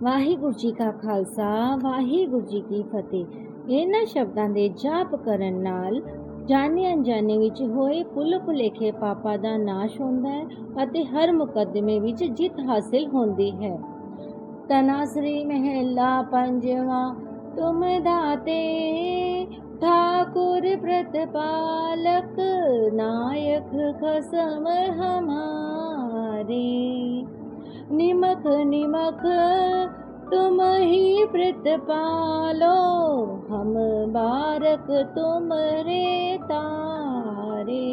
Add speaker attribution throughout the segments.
Speaker 1: ਵਾਹਿਗੁਰੂ ਜੀ ਕਾ ਖਾਲਸਾ ਵਾਹਿਗੁਰੂ ਜੀ ਕੀ ਫਤਿਹ। ਇਹਨਾਂ ਸ਼ਬਦਾਂ ਦੇ ਜਾਪ ਕਰਨ ਨਾਲ ਜਾਣੇ ਅਣਜਾਣੇ ਵਿੱਚ ਹੋਏ ਭੁੱਲ ਭੁਲੇਖੇ ਪਾਪਾਂ ਦਾ ਨਾਸ਼ ਹੁੰਦਾ ਹੈ ਅਤੇ ਹਰ ਮੁਕੱਦਮੇ ਵਿੱਚ ਜਿੱਤ ਹਾਸਿਲ ਹੁੰਦੀ ਹੈ। ਤਨਾਸਰੀ ਮਹਿਲਾ ਪੰਜਵਾਂ। ਤੁਮ ਦਾਤੇ ठाकुर प्रतिपालक नायक खसम हमारे। निमक निमक तुम ही प्रतिपालो हम बारक तुम रे तारे।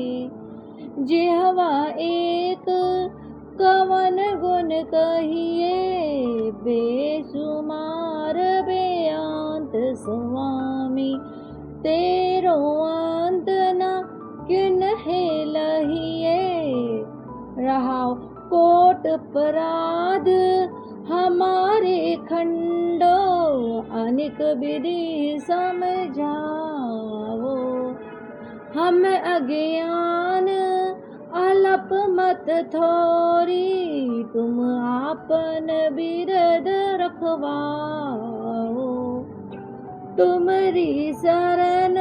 Speaker 1: जिह्वा एक कवन गुण कहिए बेसुमार बेअंत स्वामी। तेरो अंत न किन्हे लहिए रहाओ कोट अपराध हमारे खंडो अनिक विधि समझाओ। हम अज्ञान अलप मत थोरी तुम आपन बिरद रखवाओ। तुम्हारी शरण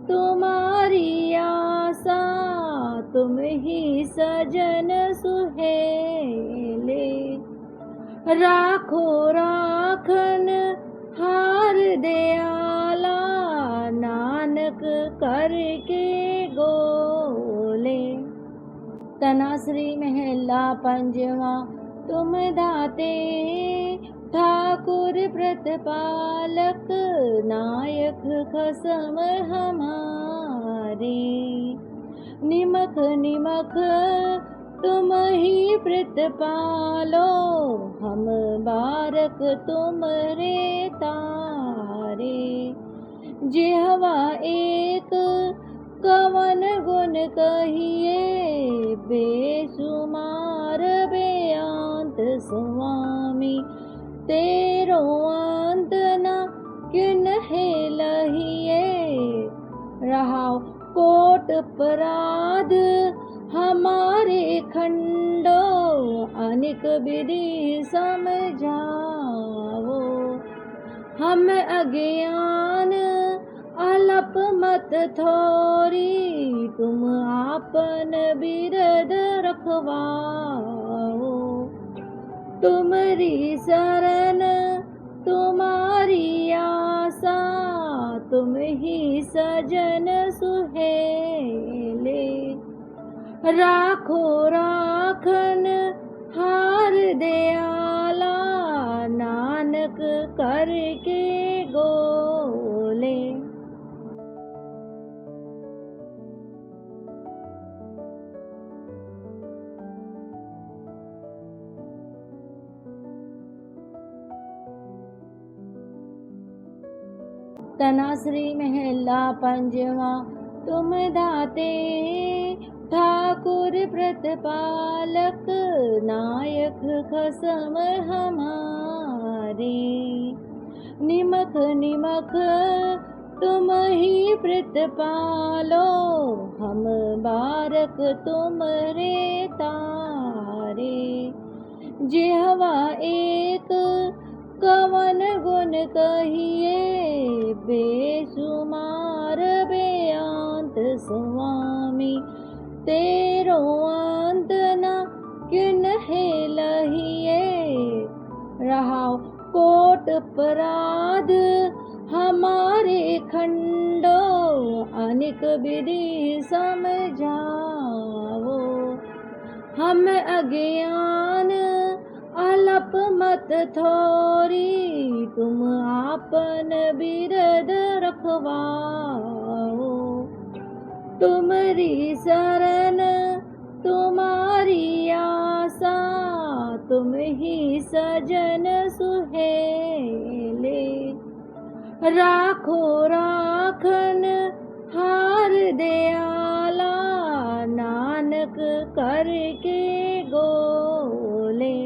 Speaker 1: तुम्हारी आशा तुम ही सजन सुहेले। राखो राखन हार दयाला नानक करके गोले। तनासरी महला पंजवां। तुम दाते ठाकुर प्रतिपालक नायक खसम हमारे। निमक निमक तुम ही प्रतिपालो हम बारक तुम रे तारे। जिह्वा एक कवन गुण कहिए बेसुमार बेअंत स्वामी। तेरो अंत न किन्हे लहिए रहाओ कोट अपराध हमारे खंडो अनिक विधि समझाओ। हम अज्ञान अलप मत थोरी तुम आपन बिरद रखवाओ। तुम्हारी शरण तुम्हारी आशा तुम ही सजन सुहेले। राखो राखन हार दयाला नानक करके गोले। तनासरी महला पंजवां। तुम दाते ठाकुर प्रतिपालक नायक खसम हमारे। निमक निमक तुम ही प्रतिपालो हम बारक तुम रे तारे। जिह्वा एक कवन गुण कहिए बेसुमार बेअंत स्वामी। तेरो अंत न किन्हे लहिए रहाओ कोट अपराध हमारे खंडो अनिक विधि समझाओ। हम अज्ञान अलप मत थोरी तुम आपन बिरद रखवाओ। तुम्हारी शरण तुम्हारी आशा तुम ही सजन सुहेले। राखो राखन हार दयाला नानक करके गोले।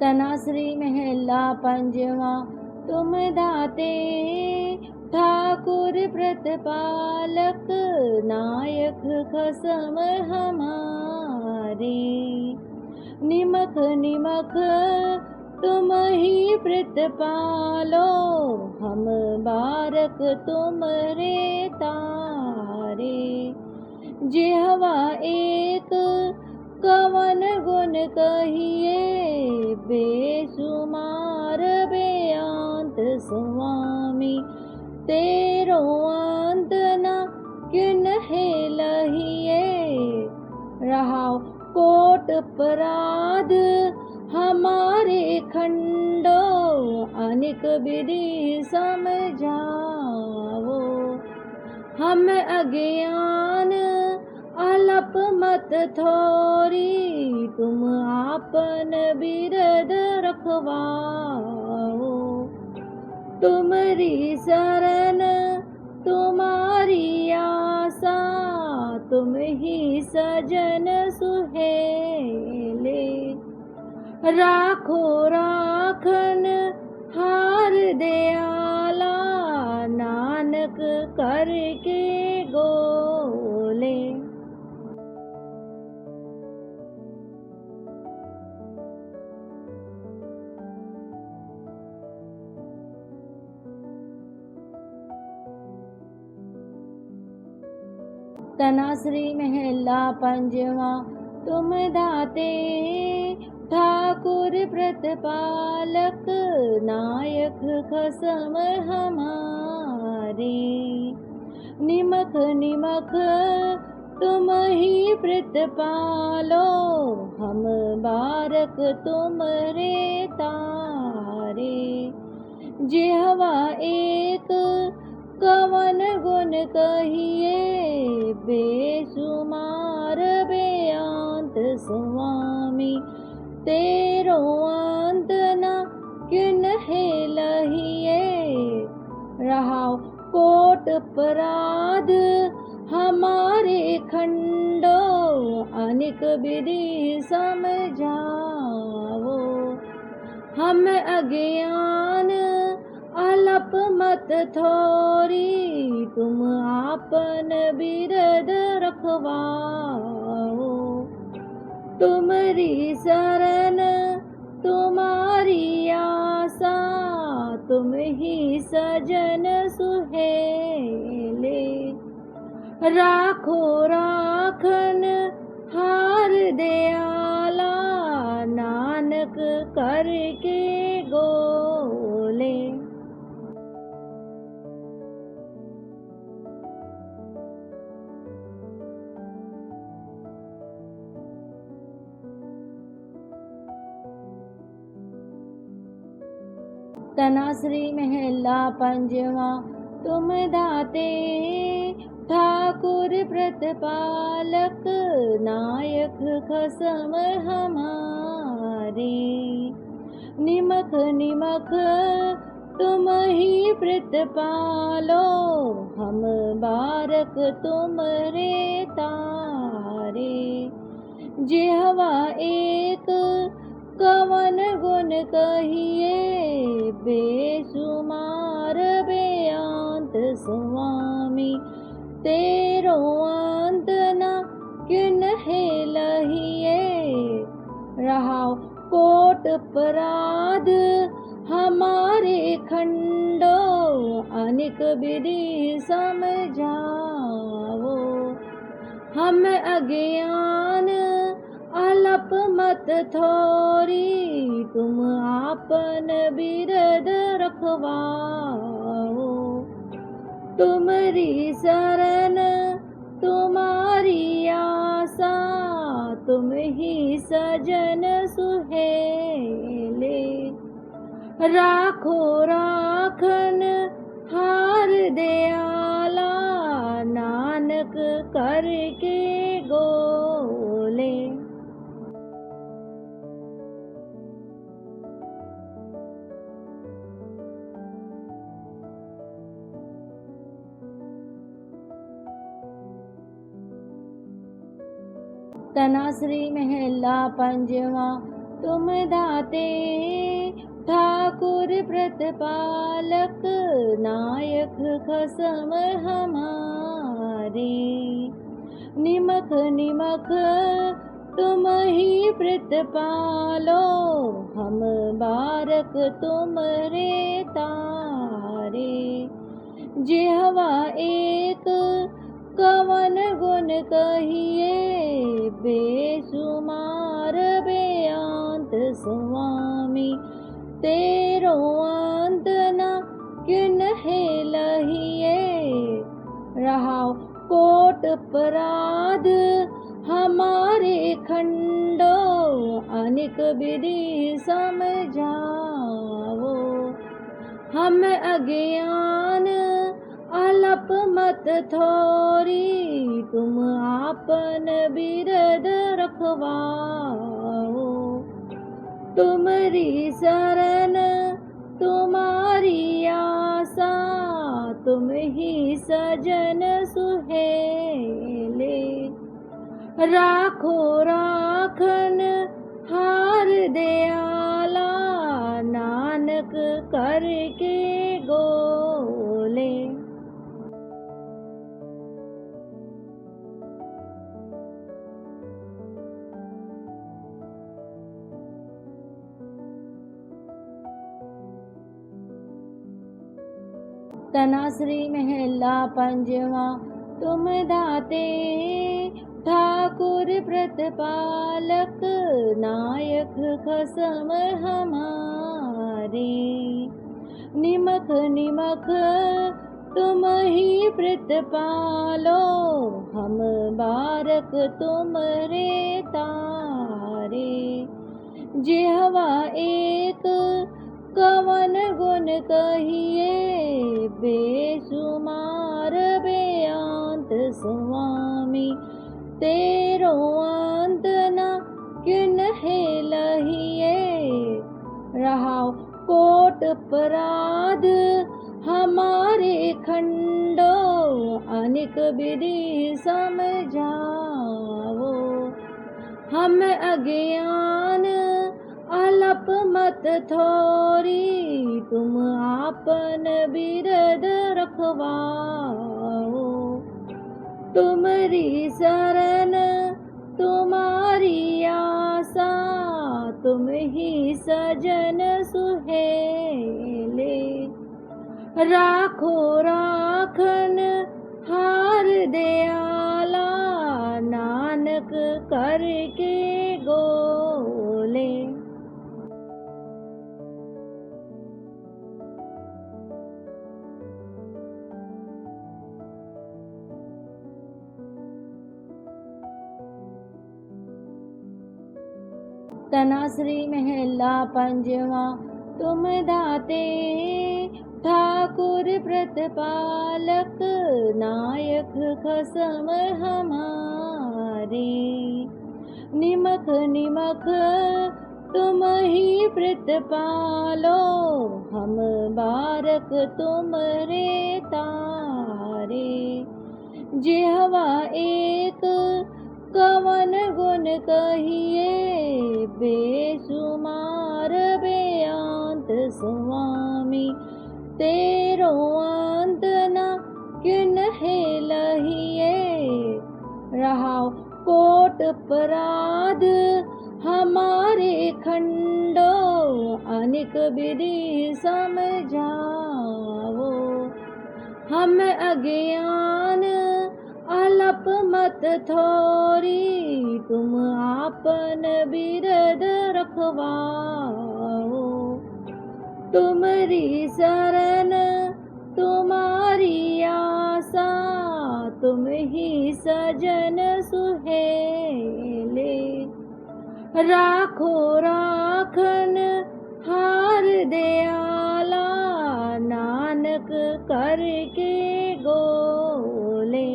Speaker 1: तनासरी महला पंजवां। तुम दाते ठाकुर प्रतिपालक नायक खसम हमारे। निमख निमख तुम ही प्रतिपालो हम बारक तुम रे तारे। जिह्वा एक कवन गुण कहिए बेसुमार बेअंत स्वामी। तेरो अंत न किन्हे लहिए रहाओ कोट अपराध हमारे खंडो अनिक विधि समझाओ। हम अज्ञान अलप मत थोरी तुम आपन बिरद रखवाओ। तुमरी शरण तुम्हारी आशा तुम ही सजन सुहेले। राखो राखन हार दयाला नानक करके गोले। तनाश्री महला पंजवा। तुम दाते ठाकुर प्रतिपालक नायक खसम हमारे। निमख निमख तुम ही प्रतिपालो हम बारक तुम रे तारे। जिह्वा एक कवन गुण कहिए बेसुमार बेअंत स्वामी। तेरो अंत न किन्हे लहिए रहाओ कोट अपराध हमारे खंडो अनिक विधि समझाओ। हम अज्ञान अलप मत थोरी तुम आपन बिरद रखवाओ। तुमरी शरण तुम्हारी आशा तुम ही सजन सुहेले। राखो राखन हार दयाला नानक करके गोले। तनाश्री महला पंजवा। तुम दाते ठाकुर प्रतिपालक नायक खसम हमारे। निमख निमख तुम ही प्रतिपालो हम बारक तुम रे तारे। जिह्वा एक कवन गुण कहिए बेसुमार बेअंत स्वामी। तेरो अंत न किन्हे लहिए रहाओ कोट अपराध हमारे खंडो अनिक विधि समझाओ। हम अज्ञान अलप मत थोरी तुम आपन बिरद रखवाओ। तुमरी शरण तुम्हारी आशा तुम ही सजन सुहेले। राखो राखन हार दयाला नानक करके गोले। तनाश्री महला पंजवा। तुम दाते ठाकुर प्रतिपालक नायक खसम हमारे। निमख निमख तुम ही प्रतिपालो, हम बारक तुमरे तारे। जिह्वा एक कवन गुण कहिए, बेसुमार बेअंत स्वामी। तेरो अंत न किन्हे लहिए, रहाओ कोट अपराध हमारे खंडो। अनेक विधि समझाओ, हम अज्ञान अलप मत थोरी। तुम आपन बिरद रखवाओ। तुम्हारी शरण तुम्हारी आशा, तुम ही सजन सुहेले। राखो राखन हार दयाला, नानक करके गोले। तनाश्री महला पंजवा। तुम दाते ठाकुर प्रतिपालक नायक खसम हमारे। निमख निमख तुम ही प्रतिपालो, हम बारक तुमरे तारे। जिह्वा एक कवन गुण कहिए, बेसुमार बेअंत स्वामी। तेरो अंत न किन्हे लहिए, रहाओ कोट अपराध हमारे खंडो। अनेक विधि समझाओ, हम अज्ञान अलप मत थोरी। तुम आपन बिरद रखवाओ। तुम्हारी शरण तुम्हारी आशा, तुम ही सजन सुहेले। राखो राखन हार दयाला, नानक करके गोले। तनाश्री महला पंजवा। तुम दाते ठाकुर प्रतिपालक नायक खसम हमारे। निमख निमख तुम ही प्रतिपालो, हम बारक तुमरे तारे। जिह्वा एक कवन गुण कहिए, बेसुमार बेअंत स्वामी। तेरो अंत न किन्हे लहिए, रहाओ कोट अपराध हमारे खंडो। अनेक विधि समझाओ, हम अज्ञान अलप मत थोरी। तुम आपन बिरद रखवाओ। तुम्हारी शरण तुम्हारी आशा, तुम ही सजन सुहेले। राखो राखन हार दयाला, नानक करके गोले।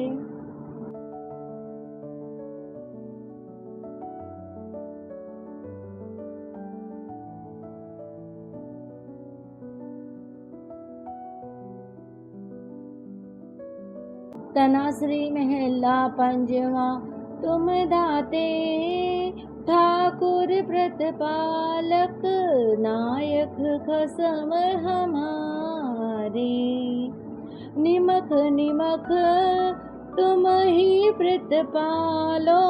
Speaker 1: तनाश्री महला पंजवा। तुम दाते ठाकुर प्रतिपालक नायक खसम हमारे। निमख निमख तुम ही प्रतिपालो,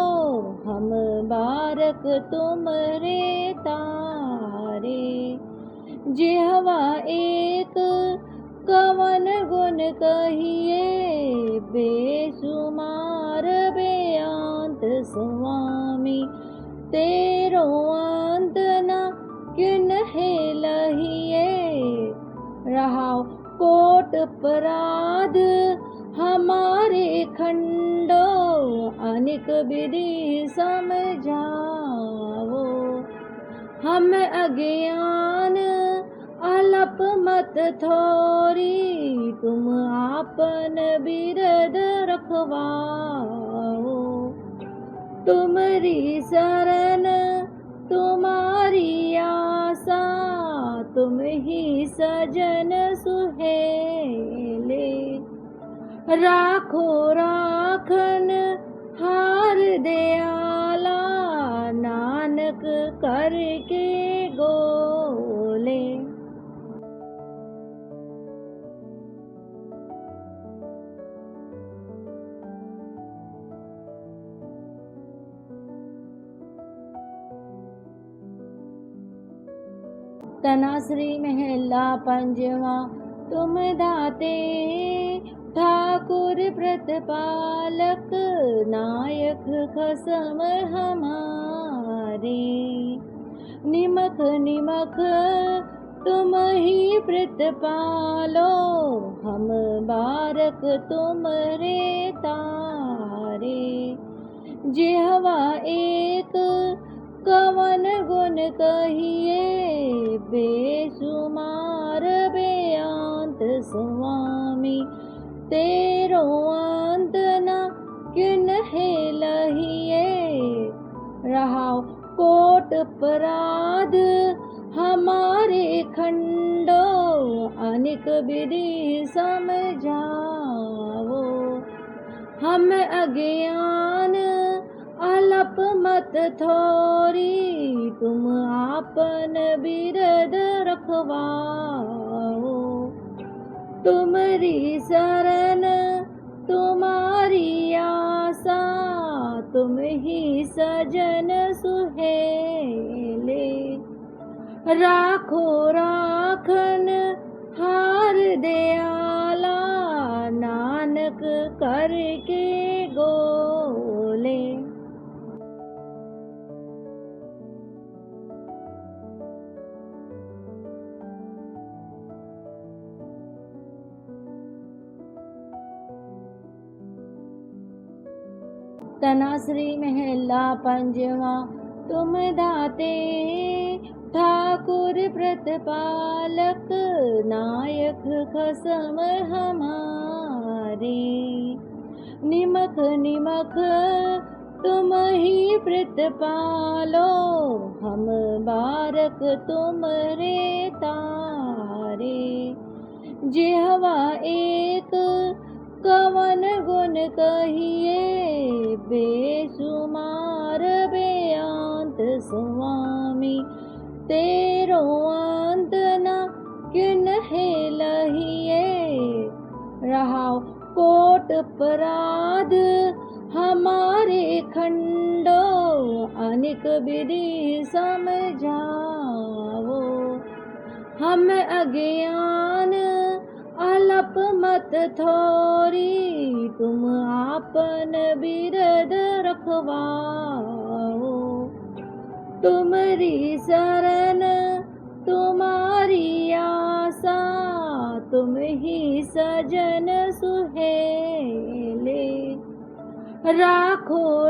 Speaker 1: हम बारक तुमरे तारे। जिह्वा एक कवन गुण कहिए, बेसुमार बेअंत स्वामी। तेरो अंत न किन्हे लहिए, रहाओ कोट अपराध हमारे खंडो। अनिक विधि समझाओ, हम अज्ञान अलप मत थोरी। तुम आपन बिरद रखवाओ। तुमरी शरण तुम्हारी आशा, तुम ही सजन सुहेले। राखो राखन हार दयाला, नानक करके गोले। तनाश्री महला पंजवा। तुम दाते ठाकुर प्रतिपालक नायक खसम हमारे। निमख निमख तुम ही प्रतिपालो, हम बारक तुमरे तारे। जिह्वा एक कवन गुण कहिए, बेसुमार बेअंत स्वामी। तेरो अंत न किन्हे लहिए, रहाओ कोट अपराध हमारे खंडो। अनिक विधि समझाओ, हम अज्ञान अलप मत थोरी। तुम आपन बिरद रखवाओ। तुमरी शरण तुम्हारी आशा, तुम ही सजन सुहेले। राखो राखन हार दयाला, नानक करके गोले। तनाश्री महला पंजवा। तुम दाते ठाकुर प्रतिपालक नायक खसम हमारे। निमख निमख तुम ही प्रतिपालो, हम बारक तुमरे तारे। जिह्वा एक कवन गुण कहिए, बेसुमार बेअंत स्वामी। तेरो अंत न किन्हे लहिए, रहाओ कोट अपराध हमारे खंडो। अनिक विधि समझाओ, हम अज्ञान अलप मत थोरी। तुम आपन बिरद रखवाओ। तुमरी शरण तुम्हारी आशा, तुम ही सजन सुहेले। राखो